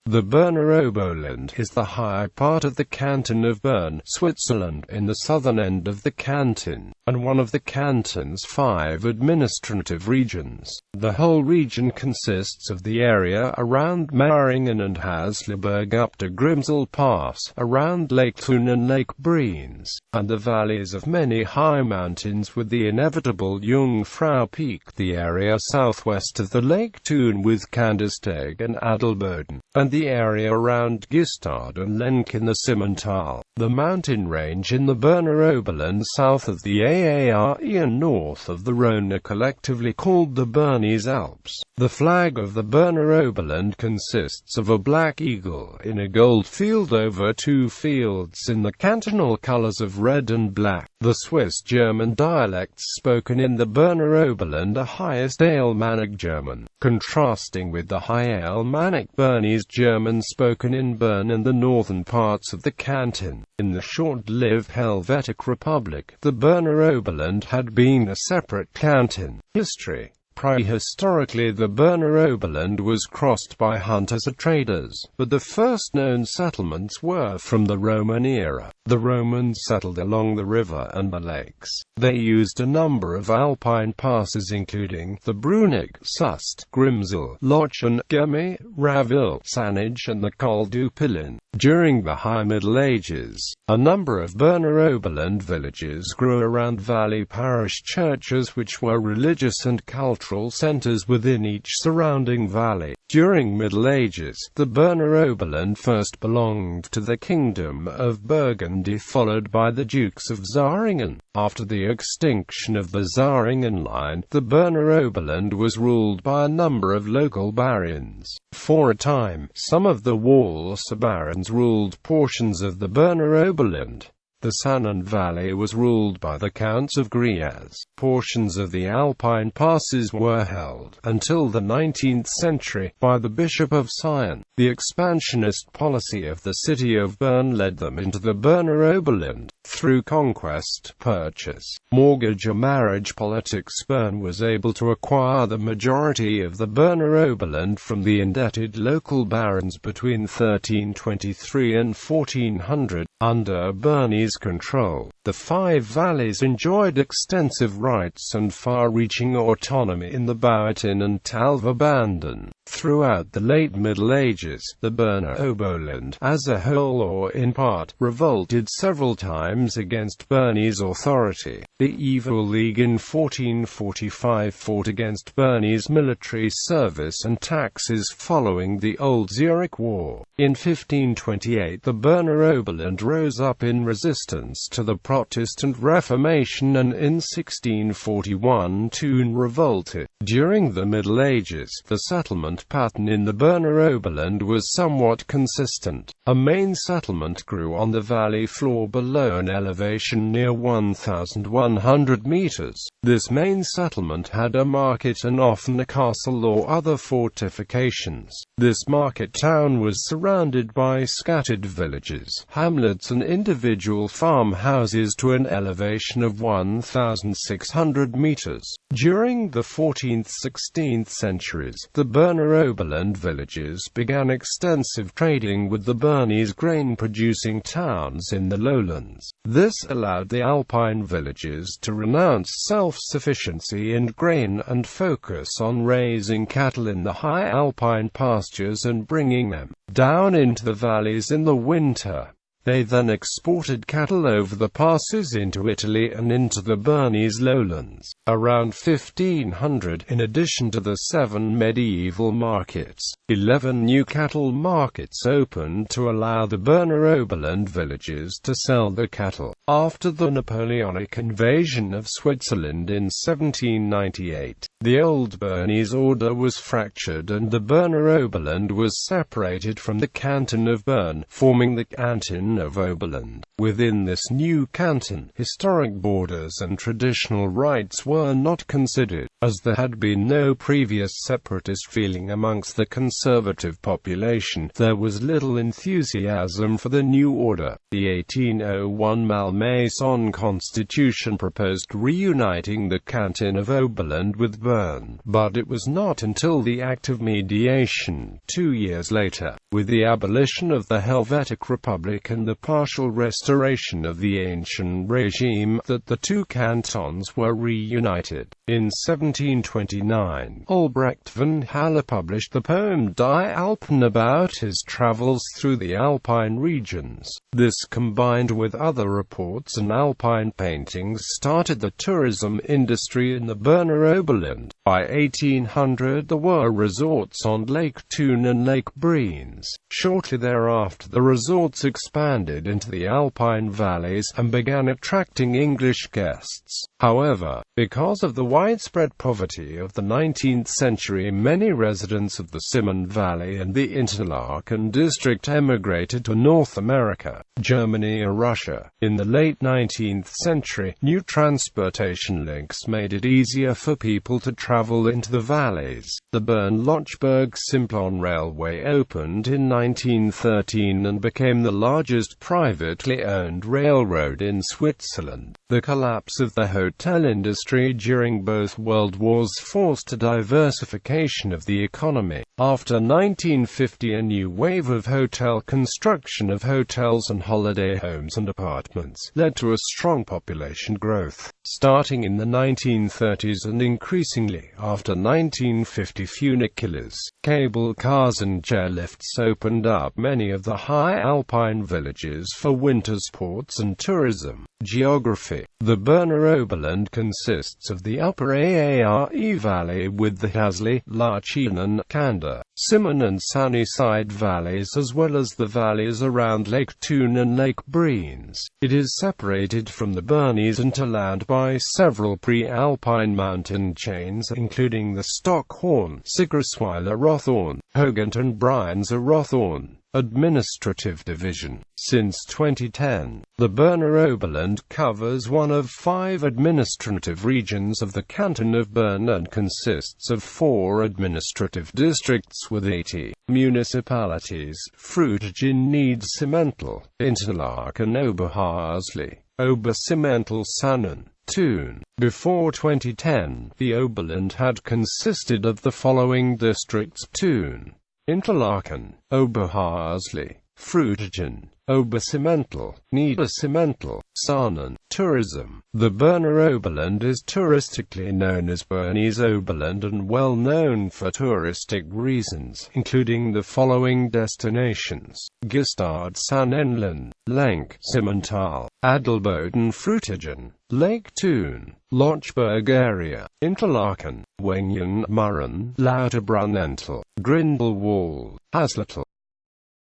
The Berner Oberland is the high part of the canton of Bern, Switzerland, in the southern end of the canton, and one of the canton's 5 administrative regions. The whole region consists of the area around Meiringen and Hasliberg up to Grimsel Pass, around Lake Thun and Lake Brienz, and the valleys of many high mountains with the inevitable Jungfrau Peak, the area southwest of the Lake Thun with Kandersteg and Adelboden, and the area around Gstaad and Lenk in the Simmental. The mountain range in the Berner Oberland south of the Aare and north of the Rhône are collectively called the Bernese Alps. The flag of the Berner Oberland consists of a black eagle in a gold field over 2 fields in the cantonal colors of red and black. The Swiss-German dialects spoken in the Berner Oberland are highest Alemannic German, contrasting with the high Alemannic Bernese German spoken in Bern and the northern parts of the canton. In the short-lived Helvetic Republic, the Berner Oberland had been a separate canton. History. Prehistorically, the Berner Oberland was crossed by hunters and traders, but the first known settlements were from the Roman era. The Romans settled along the river and the lakes. They used a number of alpine passes including the Brunig, Sust, Grimsel, Lochen, Gemme, Ravil, Sanage and the Col du Pilin. During the High Middle Ages, a number of Berner Oberland villages grew around valley parish churches which were religious and cultural centers within each surrounding valley. During Middle Ages, the Berner Oberland first belonged to the Kingdom of Burgundy, followed by the Dukes of Zähringen. After the extinction of the Zähringen line, the Berner Oberland was ruled by a number of local barons. For a time, some of the Walser barons ruled portions of the Berner Oberland. The Sanan Valley was ruled by the Counts of Brienz. Portions of the Alpine passes were held, until the 19th century, by the Bishop of Sion. The expansionist policy of the city of Bern led them into the Berner Oberland. Through conquest, purchase, mortgage or marriage politics, Bern was able to acquire the majority of the Berner Oberland from the indebted local barons between 1323 and 1400. Under Bernese control, the 5 valleys enjoyed extensive rights and far-reaching autonomy in the Baueten and Talverbanden. Throughout the late Middle Ages, the Berner Oberland, as a whole or in part, revolted several times against Bernese authority. The Evil League in 1445 fought against Bernese military service and taxes following the Old Zurich War. In 1528 the Berner Oberland rose up in resistance to the Protestant Reformation, and in 1641 Thun revolted. During the Middle Ages, the settlement pattern in the Berner Oberland was somewhat consistent. A main settlement grew on the valley floor below an elevation near 1,100 meters. This main settlement had a market and often a castle or other fortifications. This market town was surrounded by scattered villages, hamlets and individual farmhouses to an elevation of 1,600 meters. During the 14th–16th centuries, the Berner Oberland villages began extensive trading with the Bernese grain-producing towns in the lowlands. This allowed the Alpine villages to renounce self-sufficiency in grain and focus on raising cattle in the high Alpine pastures and bringing them down into the valleys in the winter. They then exported cattle over the passes into Italy and into the Bernese lowlands. Around 1500, in addition to the 7 medieval markets, 11 new cattle markets opened to allow the Berner Oberland villages to sell their cattle. After the Napoleonic invasion of Switzerland in 1798, the old Bernese order was fractured and the Berner Oberland was separated from the canton of Bern, forming the canton of Oberland. Within this new canton, historic borders and traditional rights were not considered, as there had been no previous separatist feeling amongst the conservative population. There was little enthusiasm for the new order. The 1801 Malmaison Constitution proposed reuniting the canton of Oberland with Bern, but it was not until the Act of Mediation, 2 years later, With the abolition of the Helvetic Republic and the partial restoration of the ancient regime, that the two cantons were reunited. In 1729, Albrecht van Halle published the poem Die Alpen about his travels through the Alpine regions. This, combined with other reports and Alpine paintings, started the tourism industry in the Berner Oberland. By 1800 there were resorts on Lake Thun and Lake Brienz. Shortly thereafter the resorts expanded into the Alpine valleys and began attracting English guests. However, because of the widespread poverty of the 19th century, many residents of the Simmental Valley and the Interlaken district emigrated to North America, Germany or Russia. In the late 19th century, new transportation links made it easier for people to travel into the valleys. The Bern-Lochberg-Simplon Railway opened in 1913 and became the largest privately owned railroad in Switzerland. The collapse of the hotel industry during both World Wars forced a diversification of the economy. After 1950, a new wave of hotel construction of hotels and holiday homes and apartments led to a strong population growth. Starting in the 1930s and increasingly after 1950, funiculars, cable cars and chairlifts opened up many of the high alpine villages for winter sports and tourism. Geography. The Berner Oberland consists of the upper Aare Valley with the Hasli, Lachinen, Kander, Simmen and Sunnyside valleys, as well as the valleys around Lake Thun and Lake Brienz. It is separated from the Bernese Oberland by several pre-alpine mountain chains, including the Stockhorn, Sigrisweiler Rothorn, Hogant and Brienz Rothorn. Administrative division. Since 2010, the Berner Oberland covers one of 5 administrative regions of the canton of Bern and consists of 4 administrative districts with 80 municipalities: Frutigen, Nied, Simmental, Interlaken, Oberhasli, Obersimmental, Sannen, Thun. Before 2010, the Oberland had consisted of the following districts: Thun, Interlaken, Oberhasli, Frutigen, Obersimmental, Niedersimmental, Sannen. Tourism. The Berner Oberland is touristically known as Bernese Oberland and well known for touristic reasons, including the following destinations: Gstaad and Lenk, Simmental, Adelboden, Frutigen, Lake Thun, Lochberg area, Interlaken, Meiringen, Lauterbrunnental, Grindelwald, Haslital.